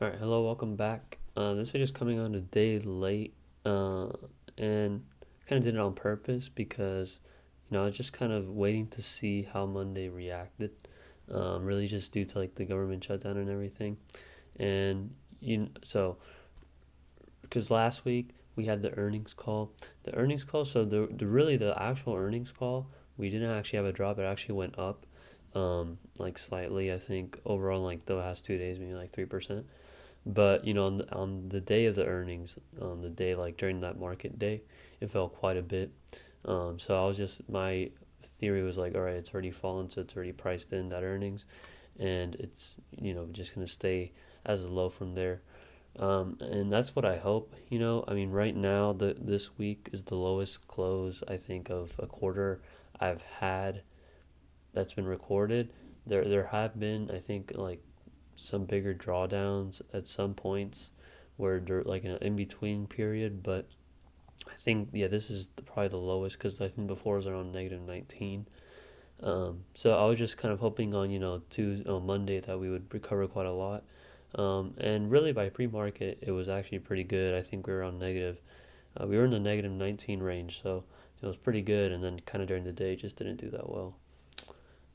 All right, hello, welcome back. This video is coming on a day late, and kind of did it on purpose because, I was just kind of waiting to see how Monday reacted. Really just due to like the government shutdown and everything. And so because last week we had the earnings call, so the actual earnings call, we didn't actually have a drop. It actually went up, like slightly. I think overall, like the last 2 days, maybe like 3%. But on the day of the earnings, on the day like during that market day, it fell quite a bit. So my theory was like, all right, it's already fallen, so it's already priced in that earnings, and it's just gonna stay as a low from there. And that's what I hope. I mean, right now this week is the lowest close I think of a quarter I've had that's been recorded. There have been, I think, like some bigger drawdowns at some points where they're like in an in between period. But I think, yeah, this is probably the lowest because I think before it was around -19. So I was just kind of hoping on Tuesday, on Monday, that we would recover quite a lot. And really by pre-market it was actually pretty good. I think we were on negative. We were in the -19 range, so it was pretty good. And then kind of during the day, it just didn't do that well.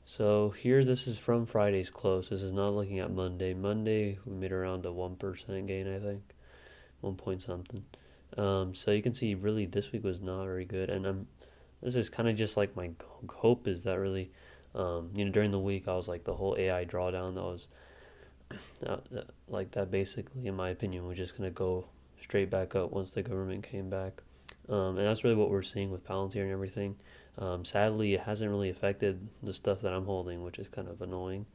So here, this is from Friday's close. This is not looking at Monday. Monday, we made around a 1% gain, I think, 1 point something. So you can see, really, this week was not very good. And this is kind of just like my hope is that really, during the week, I was like the whole AI drawdown that was like that basically, in my opinion, was just going to go straight back up once the government came back. And that's really what we're seeing with Palantir and everything. Sadly, it hasn't really affected the stuff that I'm holding, which is kind of annoying.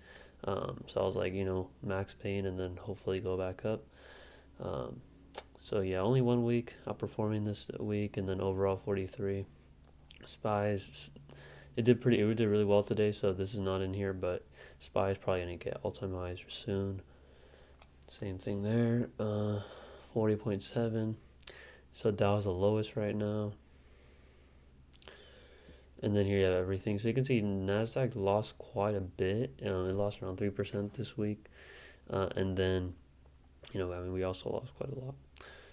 So I was like, max pain and then hopefully go back up. Um, so yeah, only 1 week outperforming this week, and then overall 43. Spies, it did really well today. So this is not in here, but Spies probably gonna get all-time highs soon. Same thing there. 40.7. So Dow's the lowest right now. And then here you have everything. So you can see Nasdaq lost quite a bit. It lost around 3% this week, and then I mean we also lost quite a lot.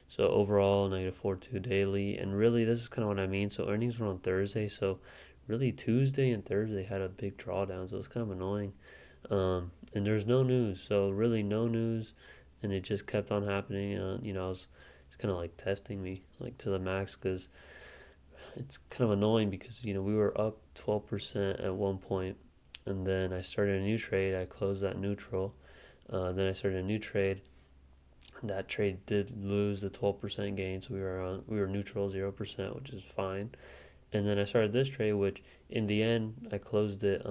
So overall, -4.2 daily, and really this is kind of what I mean. So earnings were on Thursday, so really Tuesday and Thursday had a big drawdown, so it's kind of annoying. And there's no news, so really no news, and it just kept on happening. It's kind of like testing me like to the max because it's kind of annoying because we were up 12% at one point, and then I started a new trade. I closed that neutral. Then I started a new trade. That trade did lose the 12% gain, so we were neutral 0%, which is fine. And then I started this trade, which in the end I closed it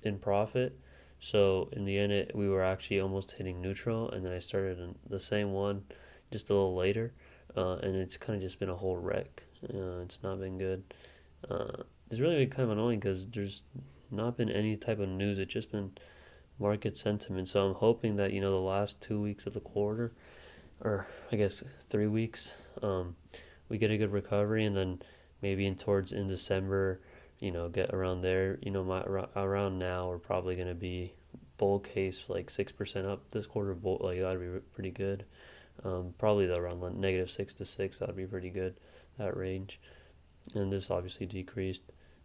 in profit. So in the end, we were actually almost hitting neutral, and then I started the same one just a little later, and it's kind of just been a whole wreck. It's not been good. It's really been kind of annoying because there's not been any type of news. It's just been market sentiment. So I'm hoping that the last 2 weeks of the quarter, or I guess 3 weeks, we get a good recovery, and then maybe in December, get around there. Around now we're probably gonna be bull case like 6% up this quarter. Like that'd be pretty good. Probably around -6 to 6. That'd be pretty good. That range. And this obviously decreased.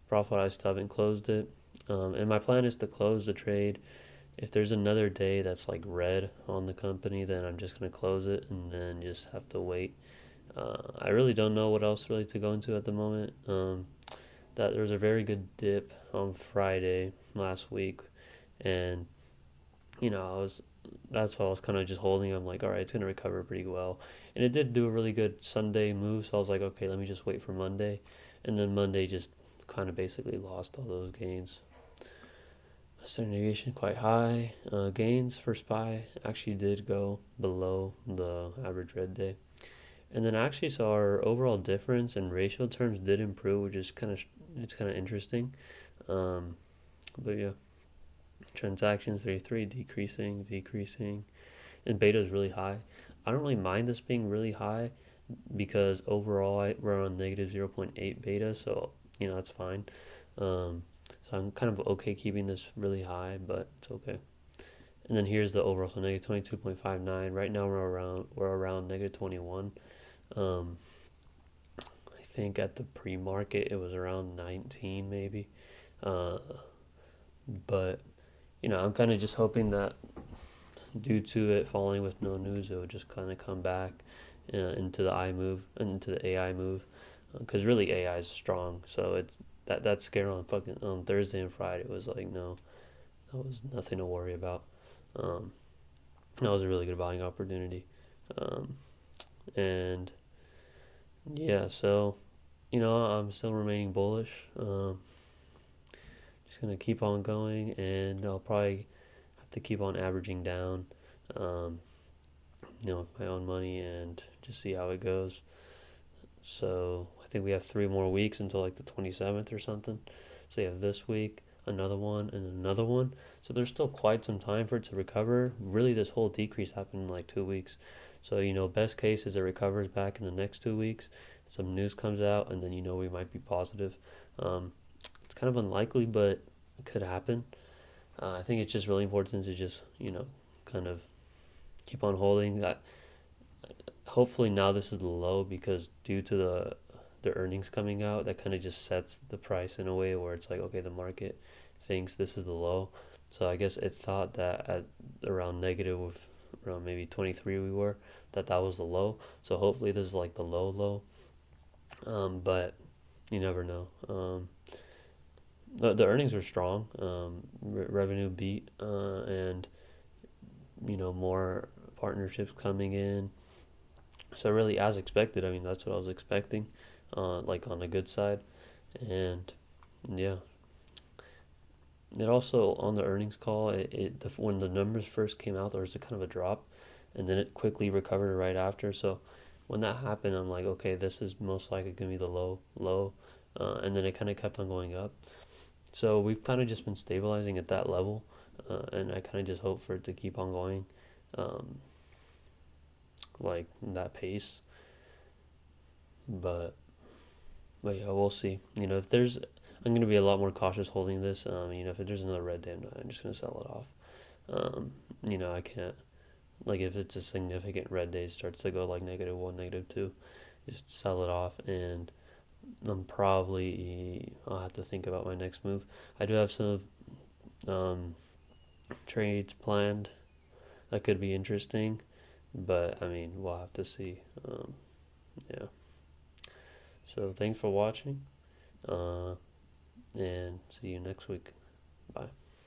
Profit, I still haven't closed it. And my plan is to close the trade. If there's another day that's like red on the company, then I'm just gonna close it and then just have to wait. I really don't know what else really to go into at the moment. That there was a very good dip on Friday last week, and I was that's why I was kind of just holding. I'm like, all right, it's gonna recover pretty well, and it did do a really good Sunday move. So I was like, okay, let me just wait for Monday, and then Monday just kind of basically lost all those gains. Standard deviation quite high. Gains for SPY actually did go below the average red day, and then actually so our overall difference in ratio terms did improve, which is it's kind of interesting. Um, but yeah, transactions 33 decreasing, and beta is really high. I don't really mind this being really high because overall we're on -0.8 beta, so that's fine. So I'm kind of okay keeping this really high, but it's okay. And then here's the overall, so negative 22.59. Right now we're around negative 21. Um, I think at the pre-market it was around 19 maybe. Uh, but I'm kind of just hoping that due to it falling with no news, it would just kind of come back into the I move and into the AI move, because really AI is strong. So it's that scare on fucking on Thursday and Friday was like no, that was nothing to worry about. Um, that was a really good buying opportunity, um, and yeah, so I'm still remaining bullish. Just gonna keep on going, and I'll probably have to keep on averaging down. Um, my own money and just see how it goes. So I think we have 3 more weeks until like the 27th or something. So you have this week, another one, and another one. So there's still quite some time for it to recover. Really, this whole decrease happened in like 2 weeks. So, best case is it recovers back in the next 2 weeks. Some news comes out, and then we might be positive. Um, it's kind of unlikely, but it could happen. I think it's just really important to just, kind of keep on holding that. Hopefully now this is the low, because due to the earnings coming out, that kind of just sets the price in a way where it's like, okay, the market thinks this is the low. So I guess it thought that at around negative, around maybe 23 we were, that was the low. So hopefully this is like the low. But you never know. The earnings were strong. Revenue beat, and more partnerships coming in. So really, as expected. I mean, that's what I was expecting, like on the good side, and yeah. It also on the earnings call, when the numbers first came out, there was a kind of a drop, and then it quickly recovered right after. So when that happened, I'm like, okay, this is most likely gonna be the low, and then it kind of kept on going up. So we've kind of just been stabilizing at that level, and I kind of just hope for it to keep on going, um, like that pace. But yeah, we'll see. If there's, I'm gonna be a lot more cautious holding this. If there's another red day, I'm just gonna sell it off. I can't, like, if it's a significant red day, starts to go like -1, -2, just sell it off, and I'll have to think about my next move. I do have some um, trades planned that could be interesting, but I mean, we'll have to see. Yeah. So thanks for watching, and see you next week. Bye.